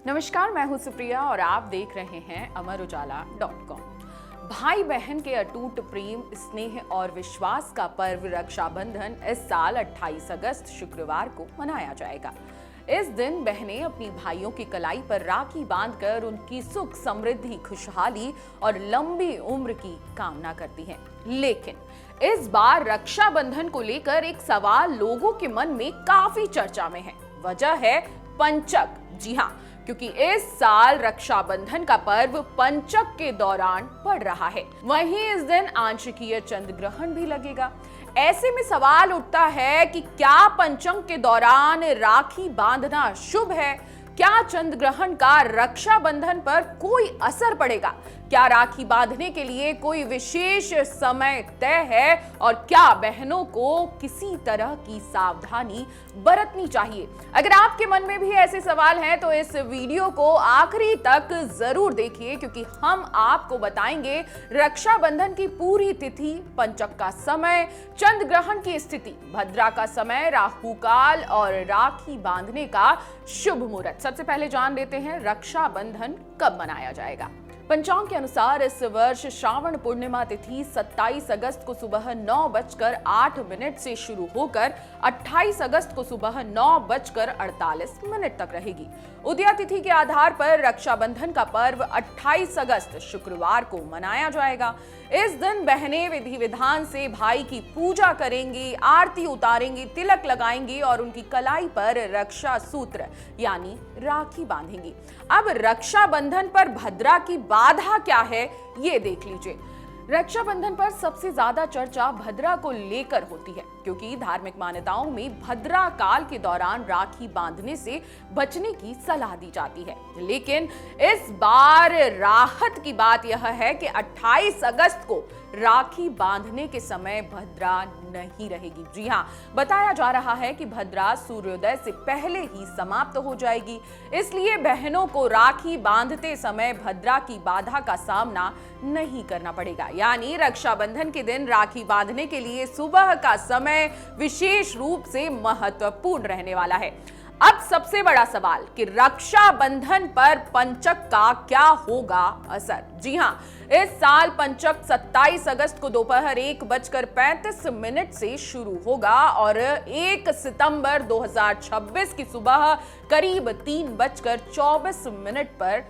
नमस्कार, मैं हूं सुप्रिया और आप देख रहे हैं अमरउजाला.com। भाई बहन के अटूट प्रेम, स्नेह और विश्वास का पर्व रक्षाबंधन इस साल 28 अगस्त शुक्रवार को मनाया जाएगा। इस दिन बहनें अपनी भाइयों की कलाई पर राखी बांधकर उनकी सुख, समृद्धि, खुशहाली और लंबी उम्र की कामना करती हैं। लेकिन इस बार रक्षाबंधन को लेकर एक सवाल लोगों के मन में काफी चर्चा में है। वजह है पंचक। जी हाँ, क्योंकि इस साल रक्षाबंधन का पर्व पंचक के दौरान पड़ रहा है। वहीं इस दिन आंशिकीय चंद्र ग्रहण भी लगेगा। ऐसे में सवाल उठता है कि क्या पंचक के दौरान राखी बांधना शुभ है? क्या चंद्र ग्रहण का रक्षाबंधन पर कोई असर पड़ेगा? क्या राखी बांधने के लिए कोई विशेष समय तय है? और क्या बहनों को किसी तरह की सावधानी बरतनी चाहिए? अगर आपके मन में भी ऐसे सवाल हैं तो इस वीडियो को आखिरी तक जरूर देखिए, क्योंकि हम आपको बताएंगे रक्षाबंधन की पूरी तिथि, पंचक का समय, चंद्र ग्रहण की स्थिति, भद्रा का समय, राहु काल और राखी बांधने का शुभ मुहूर्त। सबसे पहले जान लेते हैं रक्षाबंधन कब मनाया जाएगा। पंचांग के अनुसार इस वर्ष श्रावण पूर्णिमा तिथि 27 अगस्त को सुबह 9:08 से शुरू होकर 28 अगस्त को सुबह 9:48 तक रहेगी। उदया तिथि के आधार पर रक्षाबंधन का पर्व 28 अगस्त शुक्रवार को मनाया जाएगा। इस दिन बहनें विधि विधान से भाई की पूजा करेंगी, आरती उतारेंगी, तिलक लगाएंगी और उनकी कलाई पर रक्षा सूत्र यानी राखी बांधेंगी। अब रक्षाबंधन पर भद्रा की बाधा क्या है, ये देख लीजिए। रक्षाबंधन पर सबसे ज्यादा चर्चा भद्रा को लेकर होती है, क्योंकि धार्मिक मान्यताओं में भद्रा काल के दौरान राखी बांधने से बचने की सलाह दी जाती है। लेकिन इस बार राहत की बात यह है कि 28 अगस्त को राखी बांधने के समय भद्रा नहीं रहेगी। जी हाँ, बताया जा रहा है कि भद्रा सूर्योदय से पहले ही समाप्त हो जाएगी। इसलिए बहनों को राखी बांधते समय भद्रा की बाधा का सामना नहीं करना पड़ेगा। यानी रक्षाबंधन के दिन राखी बांधने के लिए सुबह का समय विशेष रूप से महत्वपूर्ण रहने वाला है। अब सबसे बड़ा सवाल कि रक्षाबंधन पर पंचक का क्या होगा असर। जी हाँ, इस साल पंचक 27 अगस्त को दोपहर 1:35 से शुरू होगा और 1 सितंबर 2026 की सुबह करीब 3:24 पर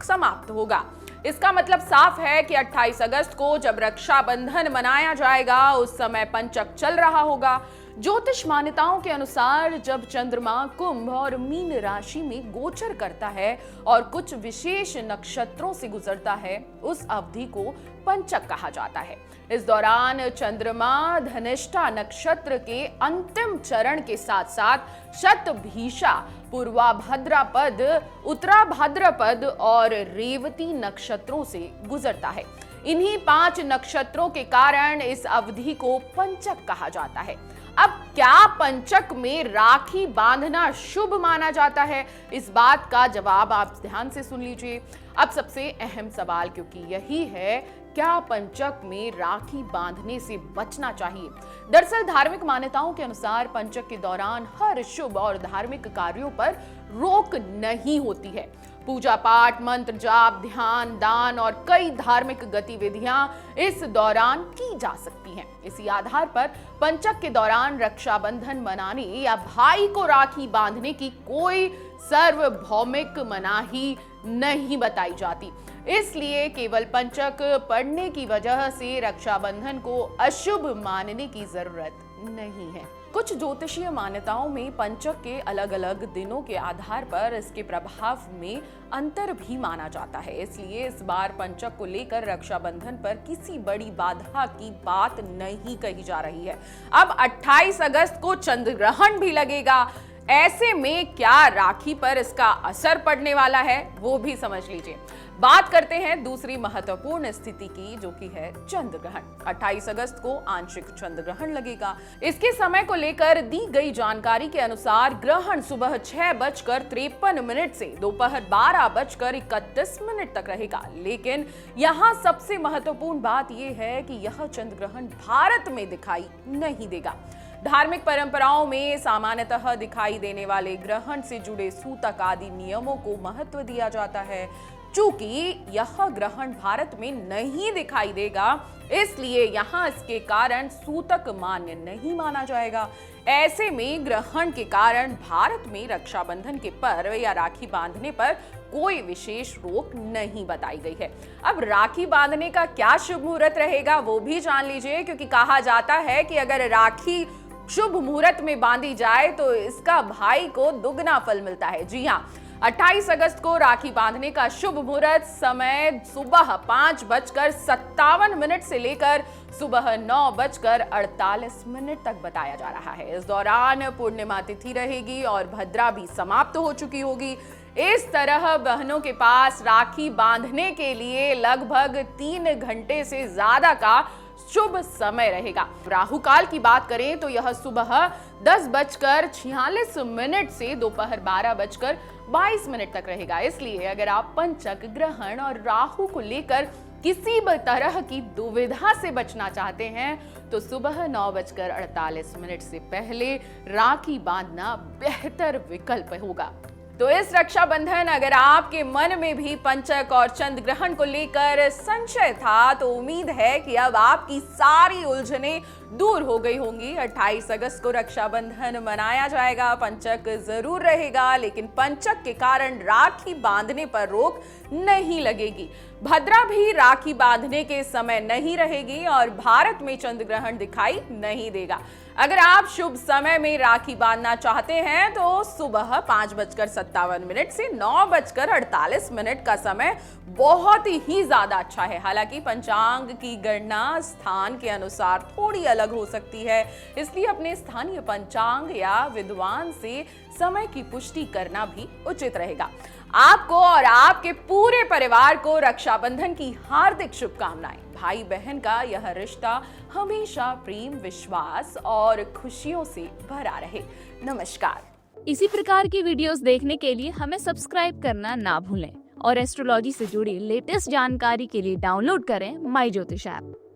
समाप्त होगा। इसका मतलब साफ है कि 28 अगस्त को जब रक्षाबंधन मनाया जाएगा उस समय पंचक चल रहा होगा। ज्योतिष मान्यताओं के अनुसार जब चंद्रमा कुंभ और मीन राशि में गोचर करता है और कुछ विशेष नक्षत्रों से गुजरता है, उस अवधि को पंचक कहा जाता है। इस दौरान चंद्रमा धनिष्ठा नक्षत्र के अंतिम चरण के साथ साथ शतभिषा, पूर्वा भाद्रपद, उत्तरा भाद्रपद और रेवती नक्षत्रों से गुजरता है। इन्हीं 5 नक्षत्रों के कारण इस अवधि को पंचक कहा जाता है। अब क्या पंचक में राखी बांधना शुभ माना जाता है? इस बात का जवाब आप ध्यान से सुन लीजिए। अब सबसे अहम सवाल क्योंकि यही है, क्या पंचक में राखी बांधने से बचना चाहिए? दरअसल धार्मिक मान्यताओं के अनुसार पंचक के दौरान हर शुभ और धार्मिक कार्यों पर रोक नहीं होती है। पूजा पाठ, मंत्र जाप, ध्यान, दान और कई धार्मिक गतिविधियां इस दौरान की जा सकती हैं। इसी आधार पर पंचक के दौरान रक्षाबंधन मनाने या भाई को राखी बांधने की कोई सार्वभौमिक मनाही नहीं बताई जाती। इसलिए केवल पंचक पड़ने की वजह से रक्षाबंधन को अशुभ मानने की जरूरत नहीं है। कुछ ज्योतिषीय मान्यताओं में पंचक के अलग अलग दिनों के आधार पर इसके प्रभाव में अंतर भी माना जाता है। इसलिए इस बार पंचक को लेकर रक्षाबंधन पर किसी बड़ी बाधा की बात नहीं कही जा रही है। अब 28 अगस्त को चंद्र ग्रहण भी लगेगा। ऐसे में क्या राखी पर इसका असर पड़ने वाला है, वो भी समझ लीजिए। बात करते हैं दूसरी महत्वपूर्ण स्थिति की, जो कि है चंद्र ग्रहण। 28 अगस्त को आंशिक चंद्र ग्रहण लगेगा। इसके समय को लेकर दी गई जानकारी के अनुसार ग्रहण सुबह 6:53 से दोपहर 12:31 तक रहेगा। लेकिन यहाँ सबसे महत्वपूर्ण बात यह है कि यह चंद्र ग्रहण भारत में दिखाई नहीं देगा। धार्मिक परंपराओं में सामान्यतः दिखाई देने वाले ग्रहण से जुड़े सूतक आदि नियमों को महत्व दिया जाता है। चूंकि यह ग्रहण भारत में नहीं दिखाई देगा, इसलिए यहाँ इसके कारण सूतक मान्य नहीं माना जाएगा। ऐसे में ग्रहण के कारण भारत में रक्षाबंधन के पर्व या राखी बांधने पर कोई विशेष रोक नहीं बताई गई है। अब राखी बांधने का क्या शुभ मुहूर्त रहेगा वो भी जान लीजिए, क्योंकि कहा जाता है कि अगर राखी शुभ मुहूर्त में बांधी जाए तो इसका भाई को दुगना फल मिलता है। जी हाँ, 28 अगस्त को राखी बांधने का शुभ मुहूर्त समय सुबह 5:57 से लेकर सुबह 9:48 तक बताया जा रहा है। इस दौरान पूर्णिमा तिथि रहेगी और भद्रा भी समाप्त हो चुकी होगी। इस तरह बहनों के पास राखी बांधने के लिए लगभग 3 घंटे से ज्यादा का शुभ समय रहेगा। राहु काल की बात करें तो यह सुबह 10:46 से दोपहर 12:22 तक रहेगा। इसलिए अगर आप पंचक, ग्रहण और राहु को लेकर किसी भी तरह की दुविधा से बचना चाहते हैं तो सुबह 9:48 से पहले राखी बांधना बेहतर विकल्प होगा। तो इस रक्षाबंधन अगर आपके मन में भी पंचक और चंद्र ग्रहण को लेकर संशय था तो उम्मीद है कि अब आपकी सारी उलझनें दूर हो गई होंगी। 28 अगस्त को रक्षाबंधन मनाया जाएगा, पंचक जरूर रहेगा, लेकिन पंचक के कारण राखी बांधने पर रोक नहीं लगेगी। भद्रा भी राखी बांधने के समय नहीं रहेगी और भारत में चंद्र ग्रहण दिखाई नहीं देगा। अगर आप शुभ समय में राखी बांधना चाहते हैं तो सुबह 5:57 से 9:48 का समय बहुत ही ज्यादा अच्छा है। हालांकि पंचांग की गणना स्थान के अनुसार थोड़ी अलग हो सकती है, इसलिए अपने स्थानीय पंचांग या विद्वान से समय की पुष्टि करना भी उचित रहेगा। आपको और आपके पूरे परिवार को रक्षाबंधन की हार्दिक शुभकामनाएं। भाई बहन का यह रिश्ता हमेशा प्रेम, विश्वास और खुशियों से भरा रहे। नमस्कार। इसी प्रकार की वीडियोस देखने के लिए हमें सब्सक्राइब करना ना भूलें और एस्ट्रोलॉजी से जुड़ी लेटेस्ट जानकारी के लिए डाउनलोड करें माई ज्योतिष ऐप।